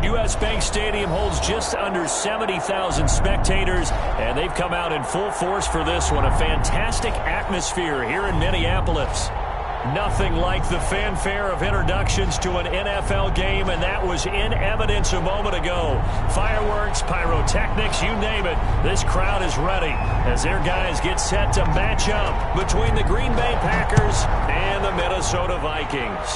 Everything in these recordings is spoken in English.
U.S. Bank Stadium holds just under 70,000 spectators, and they've come out in full force for this one. A fantastic atmosphere here in Minneapolis. Nothing like the fanfare of introductions to an NFL game, and that was in evidence a moment ago. Fireworks, pyrotechnics, you name it. This crowd is ready as their guys get set to match up between the Green Bay Packers and the Minnesota Vikings.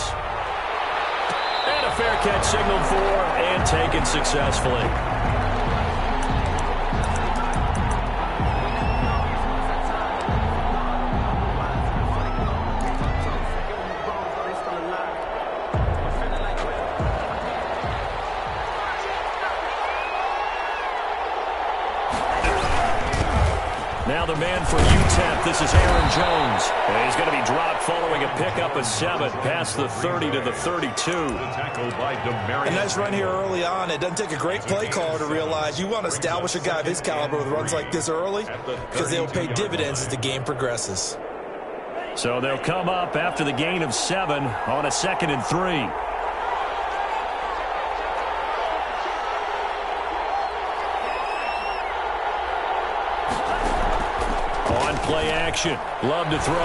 And a fair catch signaled for and taken successfully. Now the man for UTEP, this is Aaron Jones. And he's going to be dropped following a pickup of 7 past the 30 to the 32. A nice run here early on. It doesn't take a great play caller to realize you want to establish a guy of his caliber with runs like this early because they'll pay dividends as the game progresses. So they'll come up after the gain of 7 on a 2nd and 3. Play action. Love to throw.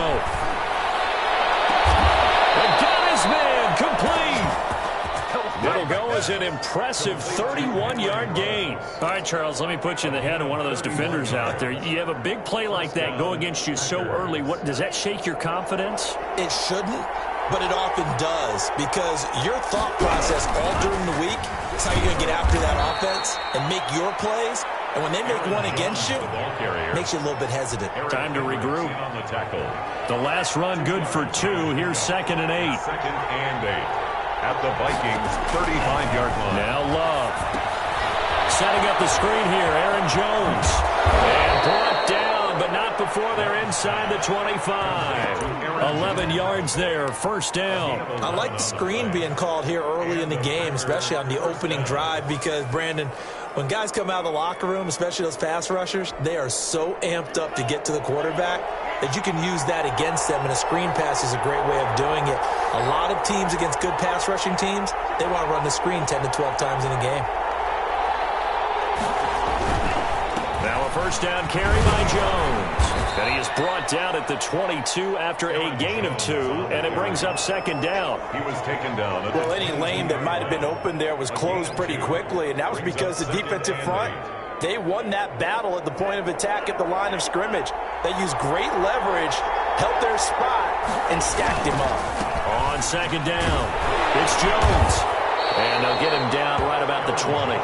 And got his man complete. It'll go as an impressive 31-yard gain. All right, Charles, let me put you in the head of one of those defenders out there. You have a big play like that go against you so early. What does that shake your confidence? It shouldn't, but it often does because your thought process all during the week is how you're going to get after that offense and make your plays. And when they make one against you, it makes you a little bit hesitant. Time to regroup. The last run good for 2. Here's 2nd and 8. 2nd and 8 at the Vikings 35-yard line. Now Love. Setting up the screen here, Aaron Jones. And brought down, but not before they're inside the 25. 11 yards there, first down. I like the screen being called here early in the game, especially on the opening drive, because, Brandon, when guys come out of the locker room, especially those pass rushers, they are so amped up to get to the quarterback that you can use that against them, and a screen pass is a great way of doing it. A lot of teams against good pass rushing teams, they want to run the screen 10 to 12 times in a game. Now a first down carry by Jones. And he is brought down at the 22 after a gain of 2, and it brings up 2nd down. He was taken down. Well, any lane that might have been open there was closed pretty quickly, and that was because the defensive front, they won that battle at the point of attack at the line of scrimmage. They used great leverage, held their spot, and stacked him up. On 2nd down, it's Jones. And they'll get him down right about the 20.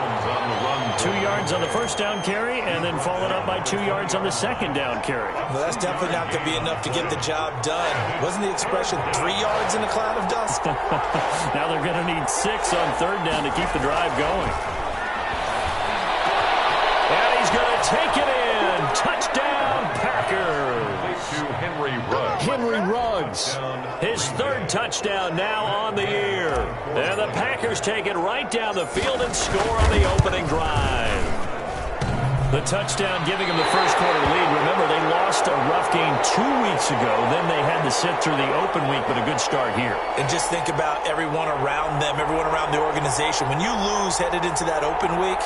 2 yards on the first down carry, and then followed up by 2 yards on the 2nd down carry. Well, that's definitely not going to be enough to get the job done. Wasn't the expression 3 yards in a cloud of dust? Now they're going to need 6 on 3rd down to keep the drive going. And he's going to take it in. Touchdown, Packers. Henry Ruggs. His 3rd touchdown now on the year. And the Packers take it right down the field and score on the opening drive. The touchdown giving them the first quarter lead. Remember, they lost a rough game 2 weeks ago. Then they had to sit through the open week, but a good start here. And just think about everyone around them, everyone around the organization. When you lose headed into that open week,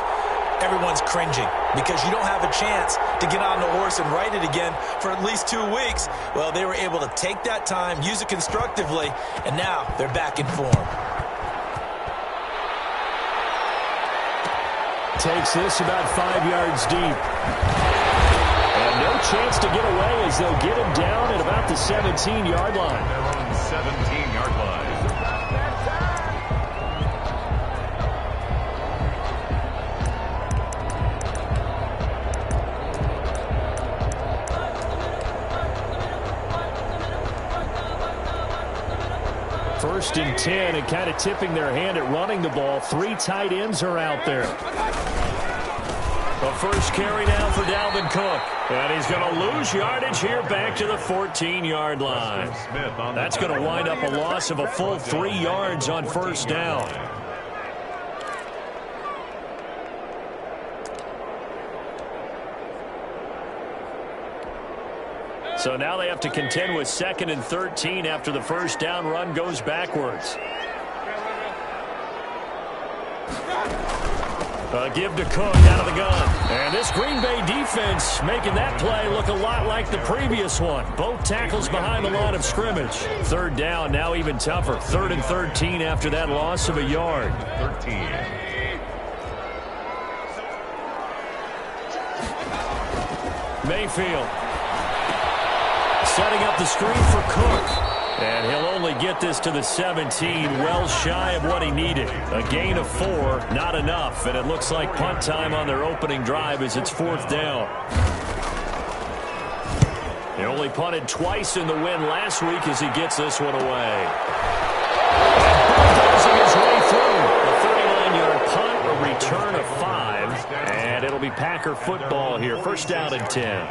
everyone's cringing because you don't have a chance to get on the horse and ride it again for at least 2 weeks. Well, they were able to take that time, use it constructively, and now they're back in form. Takes this about 5 yards deep. And no chance to get away as they'll get him down at about the 17-yard line. They're on the 17-yard line. First and 10, and kind of tipping their hand at running the ball. 3 tight ends are out there. The first carry now for Dalvin Cook. And he's going to lose yardage here back to the 14-yard line. That's going to wind up a loss of a full 3 yards on first down. So now they have to contend with 2nd and 13 after the first down run goes backwards. Give to Cook out of the gun. And this Green Bay defense making that play look a lot like the previous one. Both tackles behind the line of scrimmage. Third down, now even tougher. 3rd and 13 after that loss of a yard. 13. Mayfield setting up the screen for Cook. And he'll only get this to the 17, well shy of what he needed. A gain of 4, not enough. And it looks like punt time on their opening drive as it's 4th down. He only punted twice in the win last week as he gets this one away. Bulldozing his way through. A 39-yard punt, a return of 5. And it'll be Packer football here. 1st down and 10.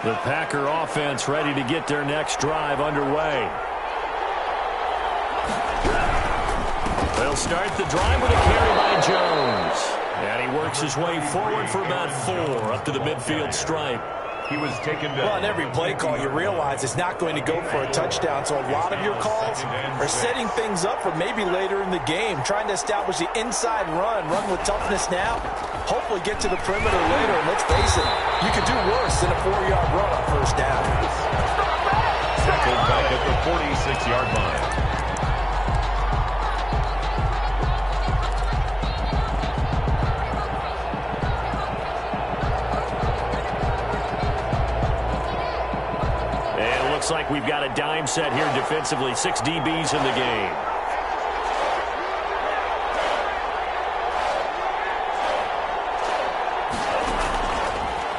The Packer offense ready to get their next drive underway. They'll start the drive with a carry by Jones. And he works his way forward for about 4 up to the midfield stripe. He was taken down. Well, on every play call, you realize it's not going to go for a touchdown. So a lot of your calls are setting things up for maybe later in the game, trying to establish the inside run with toughness now, hopefully get to the perimeter later. And let's face it, you could do worse than a 4-yard run on 1st down. Tackled back at the 46-yard line. Looks like we've got a dime set here defensively. 6 DBs in the game.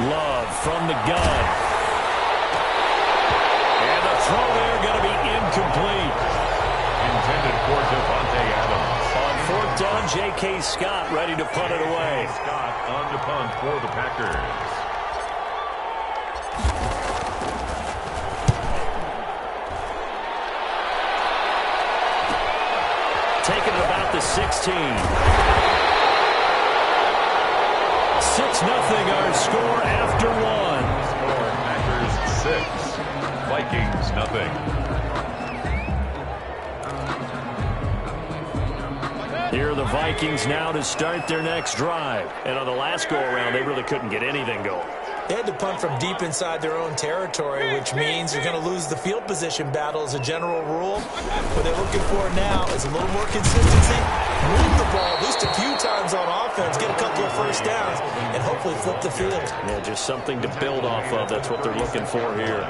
Love from the gun. And the throw there going to be incomplete. Intended for Devontae Adams. On 4th down, J.K. Scott ready to punt it away. Scott on the punt for the Packers. Taken at about the 16. 6-0 our score after 1. Score Packers 6. Vikings nothing. Here are the Vikings now to start their next drive. And on the last go-around, they really couldn't get anything going. They had to punt from deep inside their own territory, which means you're going to lose the field position battle as a general rule. What they're looking for now is a little more consistency, move the ball at least a few times on offense, get a couple of 1st downs, and hopefully flip the field. Yeah, just something to build off of. That's what they're looking for here.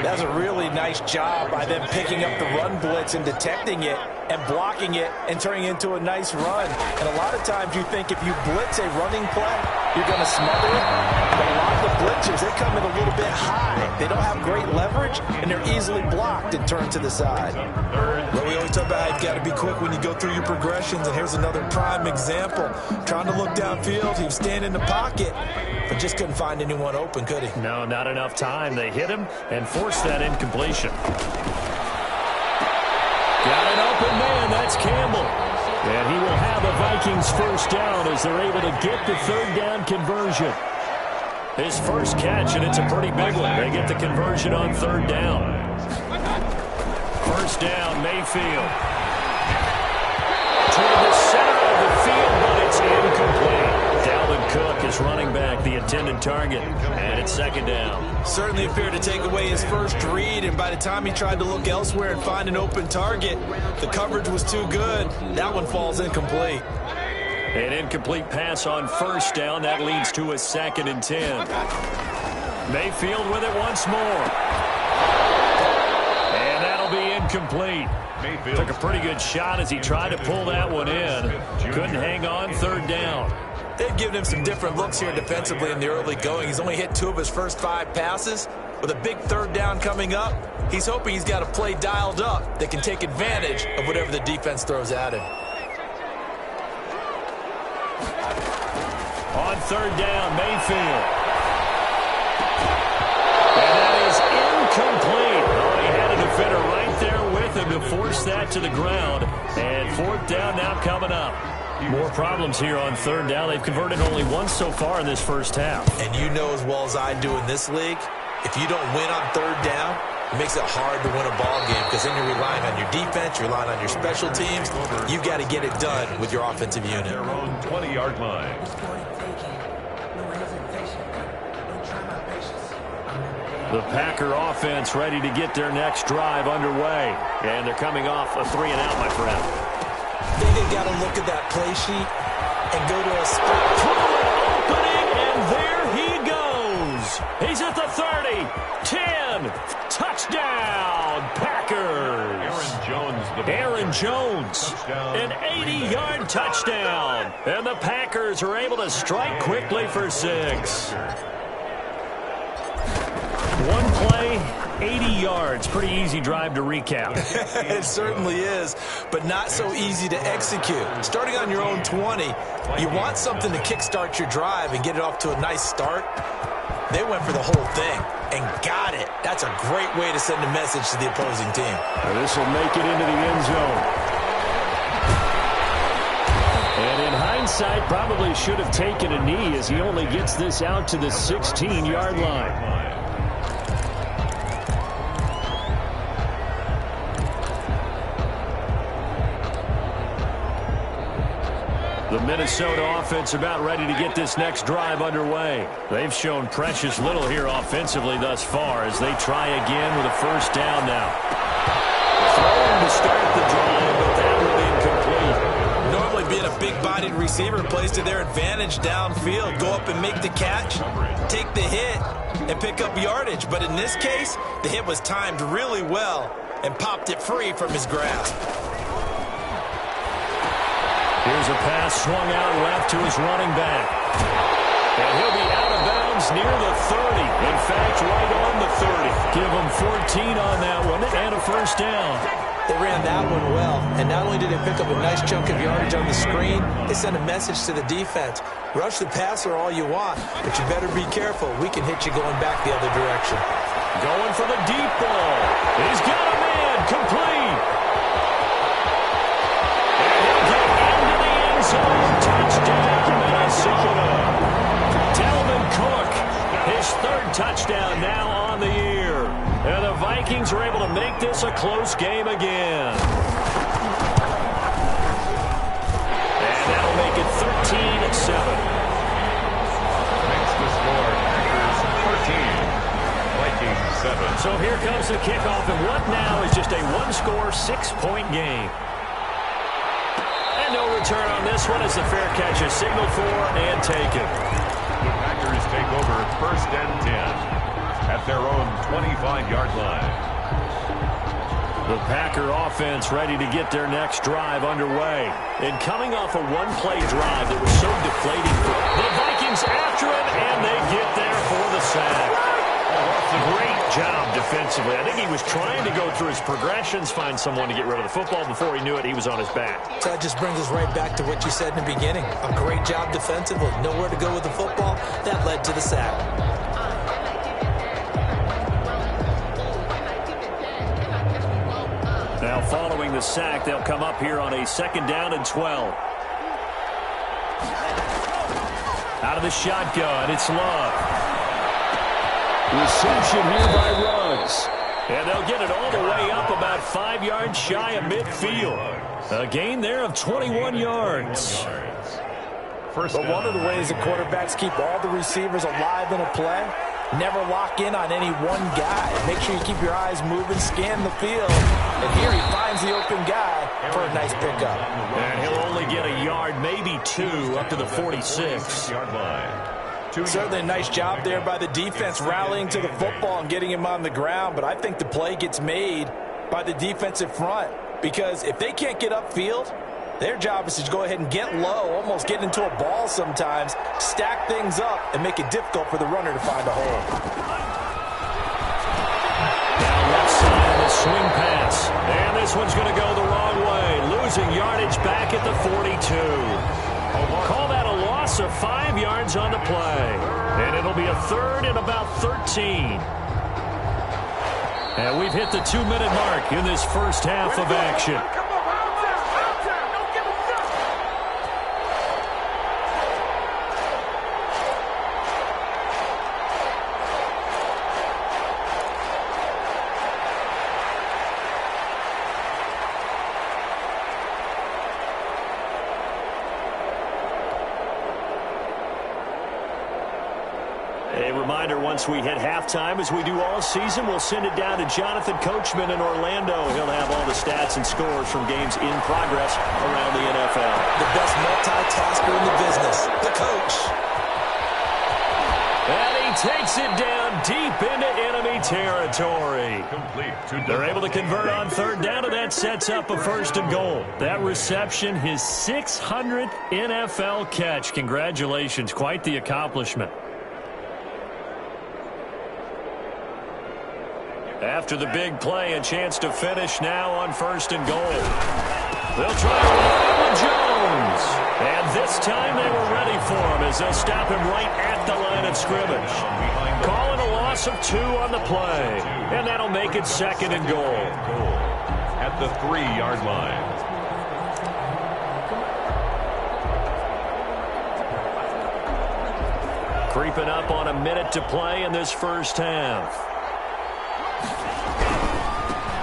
That's a really nice job by them picking up the run blitz and detecting it and blocking it and turning it into a nice run. And a lot of times you think if you blitz a running play, you're going to smother it. But a lot of the blitzers, they come in a little bit high. They don't have great leverage, and they're easily blocked and turned to the side. Well, we always talk about how you've got to be quick when you go through your progressions, and here's another prime example. Trying to look downfield, he was standing in the pocket, but just couldn't find anyone open, could he? No, not enough time. They hit him and forced that incompletion. Got an open man. That's Campbell. And he will have the Vikings 1st down as they're able to get the 3rd down conversion. His first catch, and it's a pretty big one. They get the conversion on 3rd down. 1st down, Mayfield. Toward the center of the field, but it's incomplete. Dalvin Cook is running back, the intended target, and it's 2nd down. Certainly appeared to take away his first read, and by the time he tried to look elsewhere and find an open target, the coverage was too good. That one falls incomplete. An incomplete pass on 1st down. That leads to a 2nd and 10. Mayfield with it once more. And that'll be incomplete. Mayfield took a pretty good shot as he tried to pull that one in. Couldn't hang on 3rd down. They've given him some different looks here defensively in the early going. He's only hit 2 of his first 5 passes. With a big 3rd down coming up, he's hoping he's got a play dialed up that can take advantage of whatever the defense throws at him. On 3rd down, Mayfield. And that is incomplete. Oh, he had a defender right there with him to force that to the ground. And 4th down now coming up. More problems here on 3rd down. They've converted only once so far in this 1st half. And you know as well as I do in this league, if you don't win on 3rd down, It makes it hard to win a ball game because then you're relying on your defense, you're relying on your special teams. You've got to get it done with your offensive unit. Their own 20-yard line. The Packer offense ready to get their next drive underway. And they're coming off a 3-and-out, my friend. They've got to look at that play sheet and go to a spot. Opening, and there he goes. He's at the 30, 10, touchdown, Packers. Aaron Jones, an 80-yard touchdown. And the Packers are able to strike quickly for 6. One play, 80 yards. Pretty easy drive to recap. It certainly is, but not so easy to execute. Starting on your own 20, you want something to kickstart your drive and get it off to a nice start. They went for the whole thing and got it. That's a great way to send a message to the opposing team. This will make it into the end zone. And in hindsight, probably should have taken a knee as he only gets this out to the 16-yard line. The Minnesota offense about ready to get this next drive underway. They've shown precious little here offensively thus far as they try again with a first down now. Throwing to start the drive, but that will be incomplete. Normally being a big-bodied receiver plays to their advantage downfield. Go up and make the catch, take the hit, and pick up yardage. But in this case, the hit was timed really well and popped it free from his grasp. Here's a pass swung out left to his running back. And he'll be out of bounds near the 30. In fact, right on the 30. Give him 14 on that one and a first down. They ran that one well, and not only did they pick up a nice chunk of yardage on the screen, they sent a message to the defense. Rush the passer all you want, but you better be careful. We can hit you going back the other direction. Going for the deep ball. He's got a man complete. Touchdown, Minnesota. Dalvin Cook, his 3rd touchdown now on the year. And the Vikings are able to make this a close game again. And that'll make it 13-7. Makes the score Packers 14, Vikings 7. So here comes the kickoff, and what now is just a one-score, 6-point game. No return on this one as the fair catch is signaled for and taken. The Packers take over 1st and 10 at their own 25-yard line. The Packer offense ready to get their next drive underway. And coming off a one-play drive that was so deflating for the Vikings after him, and they get there for the sack. Great job defensively. I think he was trying to go through his progressions, find someone to get rid of the football. Before he knew it, he was on his back. So that just brings us right back to what you said in the beginning. A great job defensively. Nowhere to go with the football. That led to the sack. Now following the sack, they'll come up here on a 2nd down and 12. Out of the shotgun, it's Love. Reception here by Ruggs. And they'll get it all the way up about 5 yards shy of midfield. A gain there of 21 yards. But one of the ways that quarterbacks keep all the receivers alive in a play, never lock in on any one guy. Make sure you keep your eyes moving, scan the field. And here he finds the open guy for a nice pickup. And he'll only get a yard, maybe 2, up to the 46-yard line. Certainly a nice job there by the defense rallying to the football and getting him on the ground, but I think the play gets made by the defensive front because if they can't get upfield, their job is to go ahead and get low, almost get into a ball sometimes, stack things up, and make it difficult for the runner to find a hole. Down left side of the swing pass, and this one's going to go the wrong way, losing yardage back at the 42. Call that a loss of 5 yards on the play. And it'll be a 3rd and about 13. And we've hit the 2-minute mark in this first half of action. A reminder, once we hit halftime, as we do all season, we'll send it down to Jonathan Coachman in Orlando. He'll have all the stats and scores from games in progress around the NFL. The best multitasker in the business, the coach. And he takes it down deep into enemy territory. They're able to convert on third down, and that sets up a 1st and goal. That reception, his 600th NFL catch. Congratulations, quite the accomplishment. After the big play, a chance to finish now on 1st and goal. They'll try to run with Jones. And this time they were ready for him as they'll stop him right at the line of scrimmage. Calling a loss of 2 on the play. And that'll make it 2nd and goal. At the 3-yard line. Creeping up on a minute to play in this first half.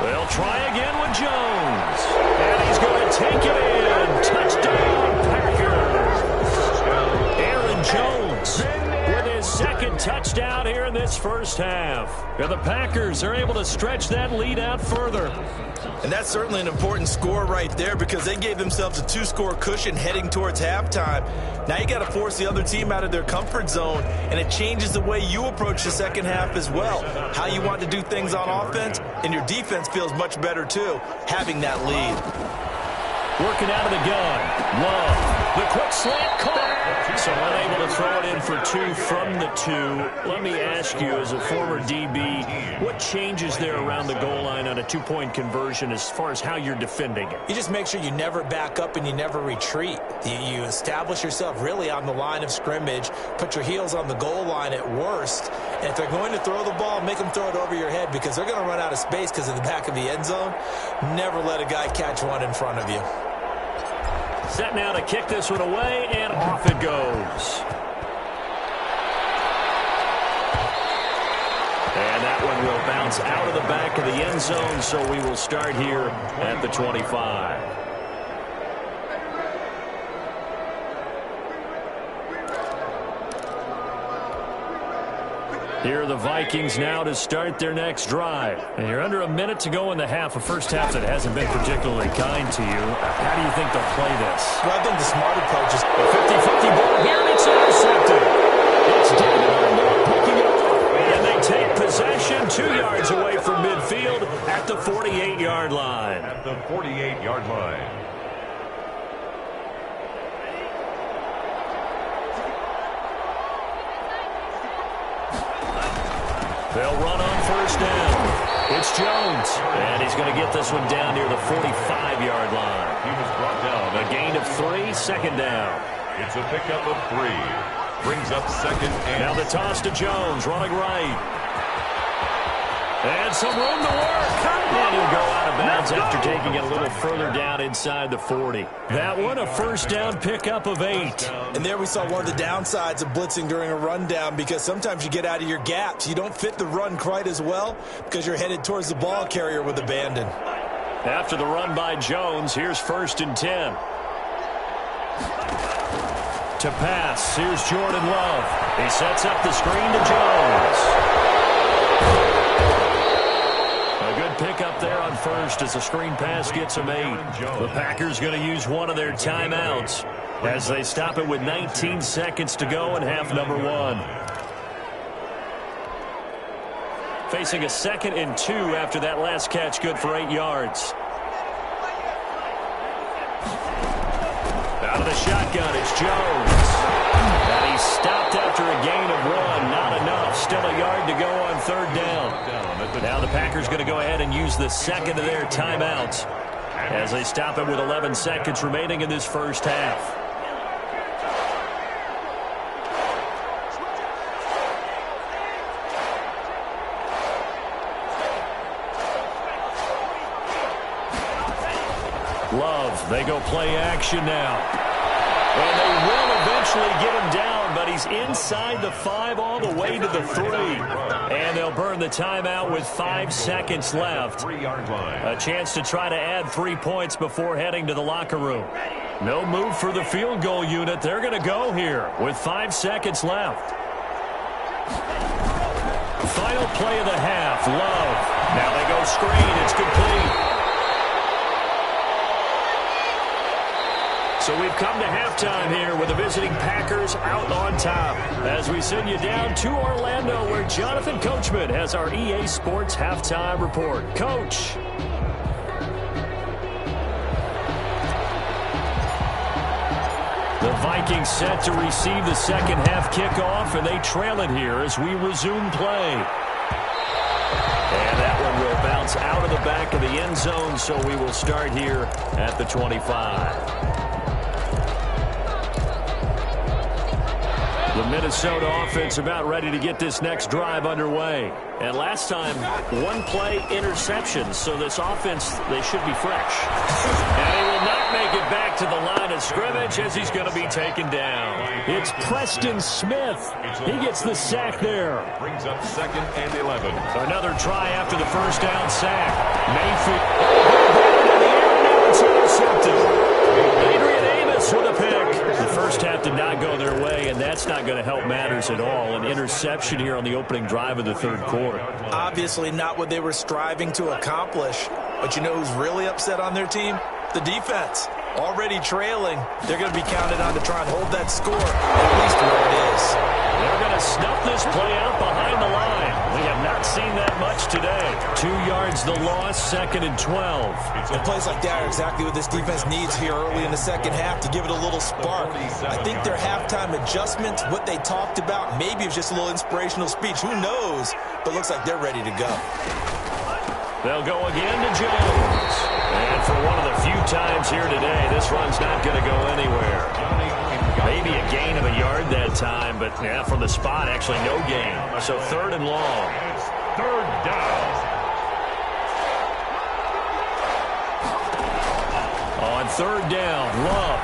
They'll try again with Jones. And he's going to take it in. Touchdown, Packers. Aaron Jones with his 2nd touchdown here in this first half. And the Packers are able to stretch that lead out further. And that's certainly an important score right there because they gave themselves a 2-score cushion heading towards halftime. Now you got to force the other team out of their comfort zone, and it changes the way you approach the second half as well. How you want to do things on offense, and your defense feels much better too, having that lead. Working out of the gun. Love. The quick slant caught. So unable to throw it in for 2 from the 2. Let me ask you, as a former DB, what changes there around the goal line on a 2-point conversion as far as how you're defending it? You just make sure you never back up and you never retreat. You establish yourself really on the line of scrimmage, put your heels on the goal line at worst, and if they're going to throw the ball, make them throw it over your head because they're going to run out of space because of the back of the end zone. Never let a guy catch one in front of you. Set now to kick this one away, and off it goes. And that one will bounce out of the back of the end zone, so we will start here at the 25. Here are the Vikings now to start their next drive. And you're under a minute to go in the half, a first half that hasn't been particularly kind to you. How do you think they'll play this? Well, I think the smart approach is a 50-50 ball here, and it's intercepted. It's David Arnold picking it up. And they take possession 2 yards away from midfield at the 48-yard line. At the 48-yard line. They'll run on first down. It's Jones. And he's going to get this one down near the 45-yard line. He was brought down. A gain of 3, 2nd down. It's a pickup of 3. Brings up 2nd and... Now the toss to Jones, running right. And some room to work. And he'll go out of bounds after taking it a little further down inside the 40. That one, a first down pickup of 8. And there we saw one of the downsides of blitzing during a rundown because sometimes you get out of your gaps. You don't fit the run quite as well because you're headed towards the ball carrier with abandon. After the run by Jones, here's 1st and 10. To pass, here's Jordan Love. He sets up the screen to Jones. Pick up there on first as the screen pass gets him 8. The Packers going to use one of their timeouts as they stop it with 19 seconds to go in half number 1. Facing a 2nd and 2 after that last catch, good for 8 yards. Out of the shotgun, it's Jones. And he's stopped after a gain of 1. Not enough. Still a yard to go on 3rd down. Now the Packers going to go ahead and use the 2nd of their timeouts as they stop it with 11 seconds remaining in this first half. Love, they go play action now. And they will eventually get him down, but he's inside the 5 all the way to the 3. And they'll burn the timeout with 5 seconds left. 3-yard line. A chance to try to add 3 points before heading to the locker room. No move for the field goal unit. They're going to go here with 5 seconds left. Final play of the half. Love. Now they go screen. It's complete. So we've come to halftime here with the visiting Packers out on top. As we send you down to Orlando, where Jonathan Coachman has our EA Sports halftime report. Coach. The Vikings set to receive the second half kickoff, and they trail it here as we resume play. And that one will bounce out of the back of the end zone, so we will start here at the 25. The Minnesota offense about ready to get this next drive underway. And last time, one play interception, so this offense, they should be fresh. And he will not make it back to the line of scrimmage as he's going to be taken down. It's Preston Smith. He gets the sack there. Brings up 2nd and 11. Another try after the first down sack. Mayfield. It's intercepted. Adrian Amos with a pick. The first half did not go their way, and that's not going to help matters at all. An interception here on the opening drive of the third quarter. Obviously not what they were striving to accomplish. But you know who's really upset on their team? The defense. Already trailing. They're going to be counted on to try and hold that score, at least where it is. They're going to snuff this play out behind the line. We have not seen that much today. 2 yards the loss, 2nd and 12. And plays like that are exactly what this defense needs here early in the second half to give it a little spark. I think their halftime adjustments, what they talked about, maybe it was just a little inspirational speech. Who knows? But looks like they're ready to go. They'll go again to Jones. And for one of the few times here today, this run's not going to go anywhere. Maybe a gain of a yard that time, but yeah, from the spot, actually no gain. So 3rd and long. 3rd down. On 3rd down, Love.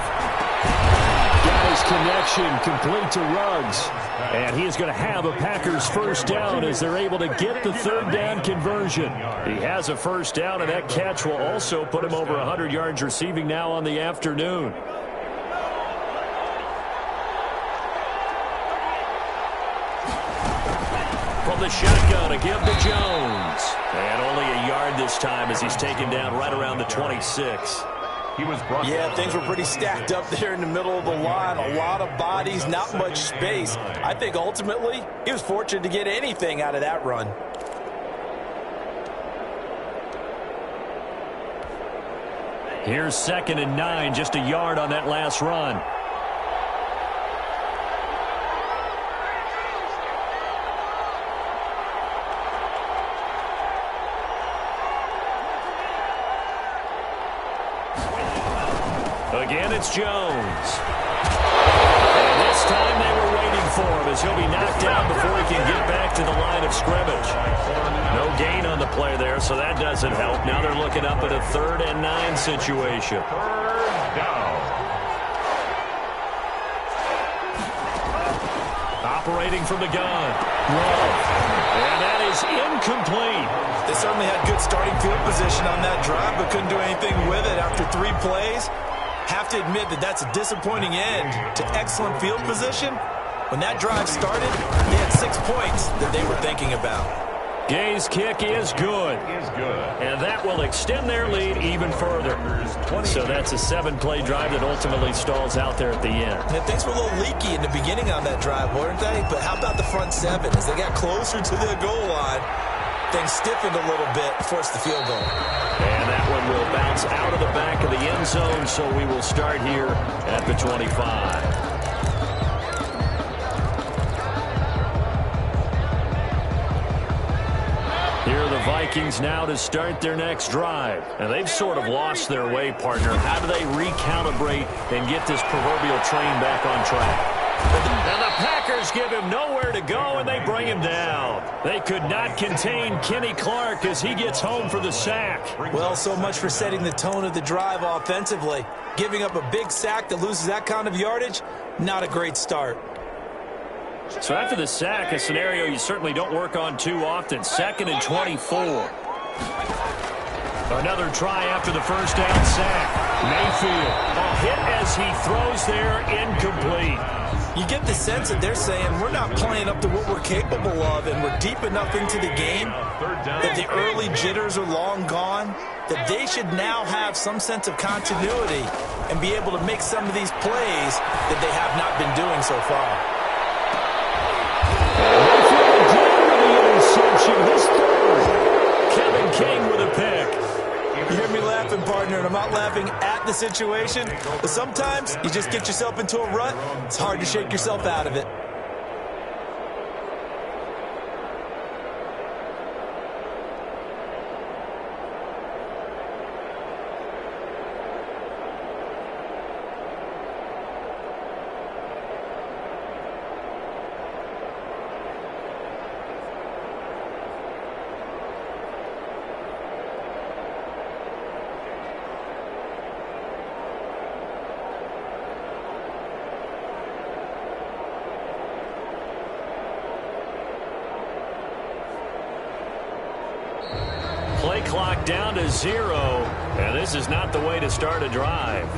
Got his connection complete to Ruggs. And he is going to have a Packers first down as they're able to get the 3rd down conversion. He has a first down, and that catch will also put him over 100 yards receiving now on the afternoon. From the shotgun, a give to Jones. And only a yard this time as he's taken down right around the 26. Yeah, things were pretty stacked up there in the middle of the line. A lot of bodies, not much space. I think ultimately he was fortunate to get anything out of that run. Here's 2nd and 9, just a yard on that last run. Again, it's Jones. And this time they were waiting for him as he'll be knocked down before he can get back to the line of scrimmage. No gain on the play there, so that doesn't help. Now they're looking up at a 3rd and 9 situation. 3rd down. Operating from the gun. Love. And that is incomplete. They certainly had good starting field position on that drive, but couldn't do anything with it after 3 plays. Have to admit that that's a disappointing end to excellent field position. When that drive started, they had 6 points that they were thinking about. Gay's kick is good. And that will extend their lead even further. So that's a 7-play drive that ultimately stalls out there at the end. And things were a little leaky in the beginning on that drive, weren't they? But how about the front 7? As they got closer to the goal line, things stiffened a little bit, forced the field goal. And that one will bounce out of the back of the end zone, so we will start here at the 25. Here are the Vikings now to start their next drive. And they've sort of lost their way, partner. How do they recalibrate and get this proverbial train back on track? And the Packers give him nowhere to go, and they bring him down. They could not contain Kenny Clark as he gets home for the sack. Well, so much for setting the tone of the drive offensively. Giving up a big sack that loses that kind of yardage, not a great start. So after the sack, a scenario you certainly don't work on too often. 2nd and 24. Another try after the first down sack. Mayfield, a hit as he throws there, incomplete. You get the sense that they're saying we're not playing up to what we're capable of, and we're deep enough into the game that the early jitters are long gone, that they should now have some sense of continuity and be able to make some of these plays that they have not been doing so far. Interception, his third. Kevin King with a pick. You hear me laughing, partner, and I'm not laughing at the situation, but sometimes you just get yourself into a rut. It's hard to shake yourself out of it. Play clock down to 0, and this is not the way to start a drive.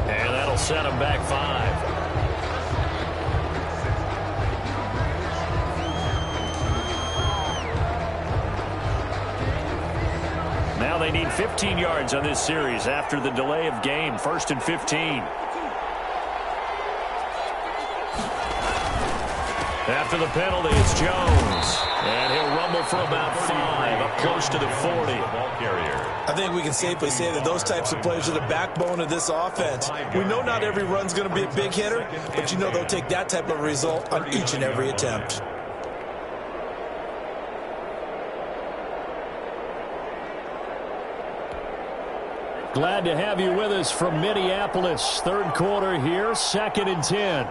And that'll set them back 5. Now they need 15 yards on this series after the delay of game. 1st and 15. After the penalty, it's Jones. And he'll rumble for about 5, up close to the 40. I think we can safely say that those types of players are the backbone of this offense. We know not every run's going to be a big hitter, but you know they'll take that type of result on each and every attempt. Glad to have you with us from Minneapolis. Third quarter here, 2nd and 10.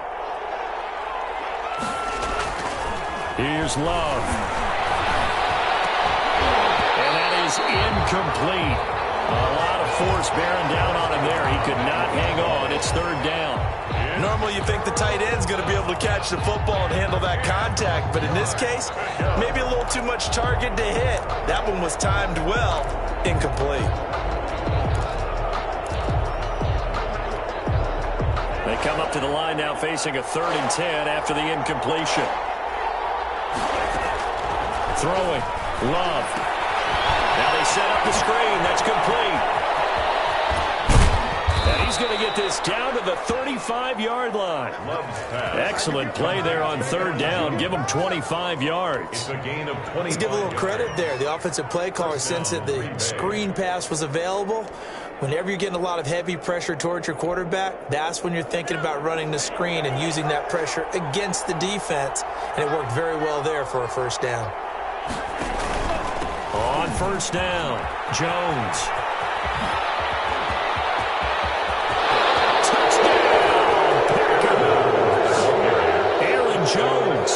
Here's Love. And that is incomplete. A lot of force bearing down on him there. He could not hang on. It's 3rd down. Normally you think the tight end's going to be able to catch the football and handle that contact, but in this case, maybe a little too much target to hit. That one was timed well, incomplete. They come up to the line now facing a 3rd and 10 after the incompletion. Throwing. Love. Now they set up the screen. That's complete. And he's going to get this down to the 35-yard line. Excellent play there on 3rd down. Give him 25 yards. Let's give a little credit there. The offensive play caller sensed that the screen pass was available. Whenever you're getting a lot of heavy pressure towards your quarterback, that's when you're thinking about running the screen and using that pressure against the defense. And it worked very well there for a 1st down. On 1st down, Jones. Touchdown, Packers! Aaron Jones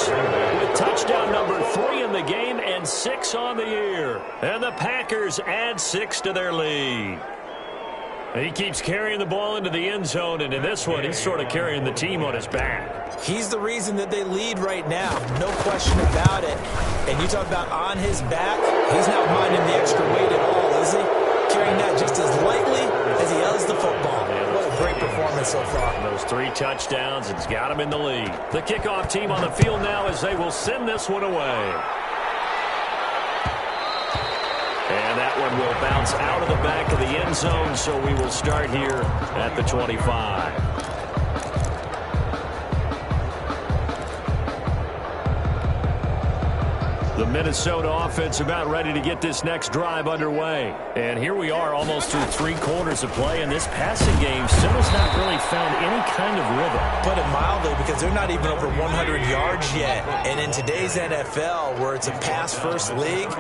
with touchdown number 3 in the game and 6 on the year. And the Packers add 6 to their lead. He keeps carrying the ball into the end zone, and in this one, he's sort of carrying the team on his back. He's the reason that they lead right now, no question about it. And you talk about on his back, he's not minding the extra weight at all, is he? Carrying that just as lightly as he does the football. What a great performance so far. Those 3 touchdowns, and it's got him in the lead. The kickoff team on the field now as they will send this one away. And that one will bounce out of the back of the end zone, so we will start here at the 25. The Minnesota offense about ready to get this next drive underway. And here we are almost through 3 quarters of play, and this passing game still has not really found any kind of rhythm. Put it mildly, because they're not even over 100 yards yet. And in today's NFL, where it's a pass-first league,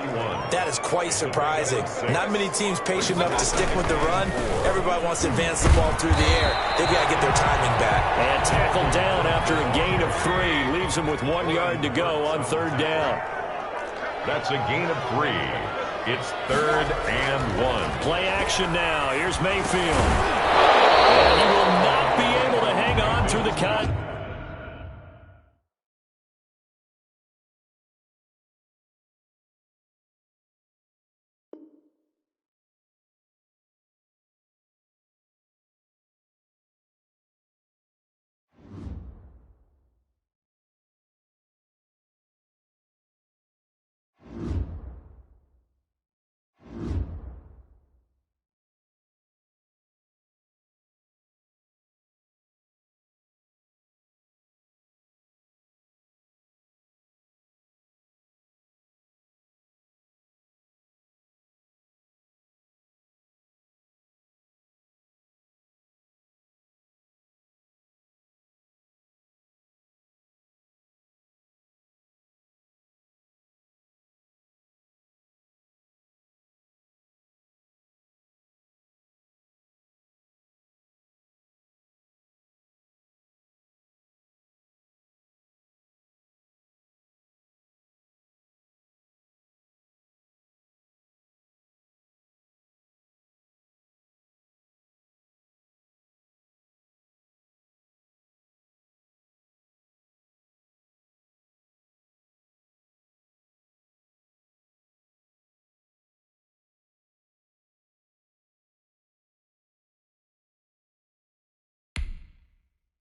that is quite surprising. Not many teams patient enough to stick with the run. Everybody wants to advance the ball through the air. They've got to get their timing back. And tackled down after a gain of 3. Leaves them with 1 yard to go on 3rd down. That's a gain of 3. It's 3rd and 1. Play action now. Here's Mayfield. And he will not be able to hang on through the cut.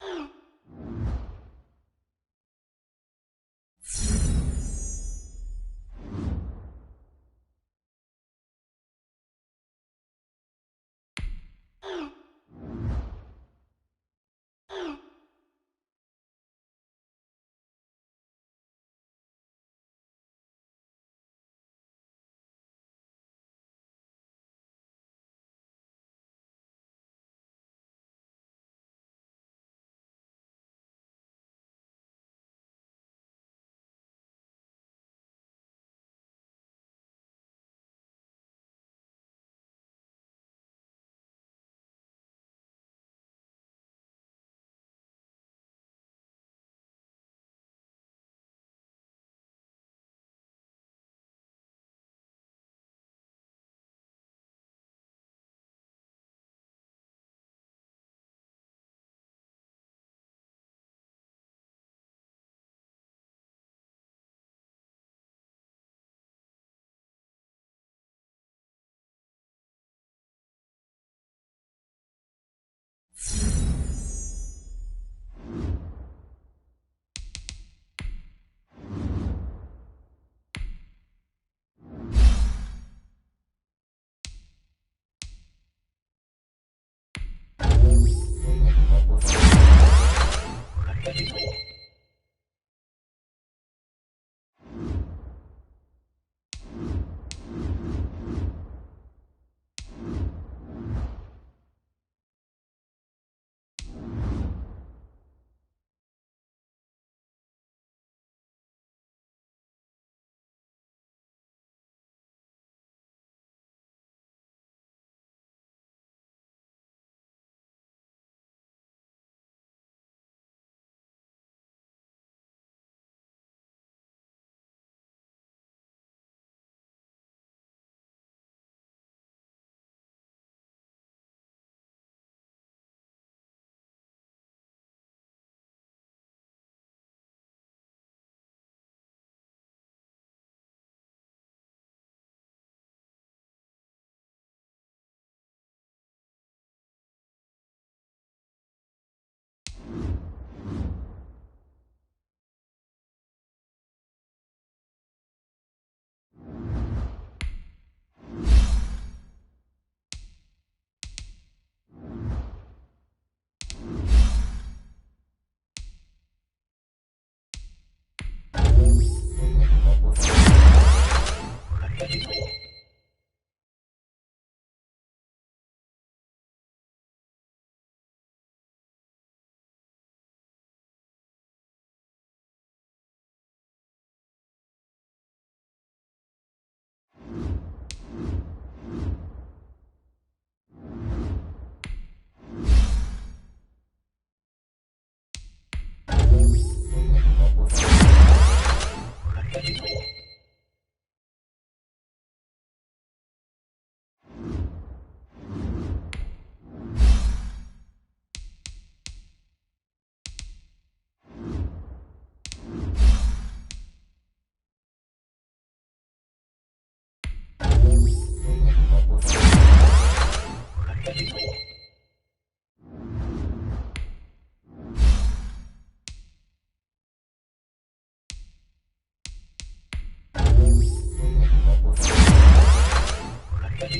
Thank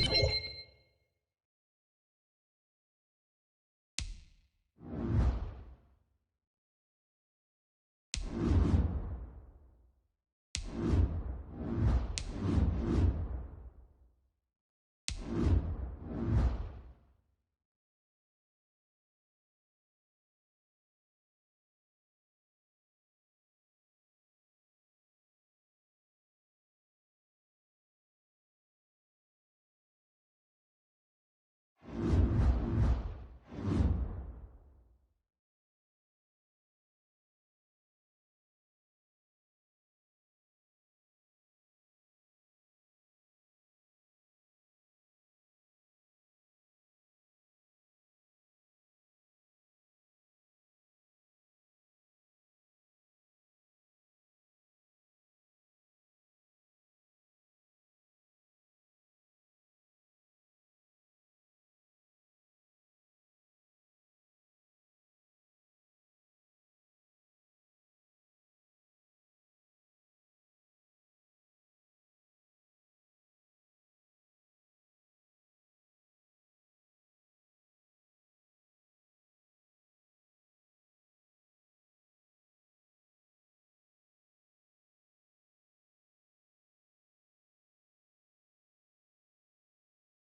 you.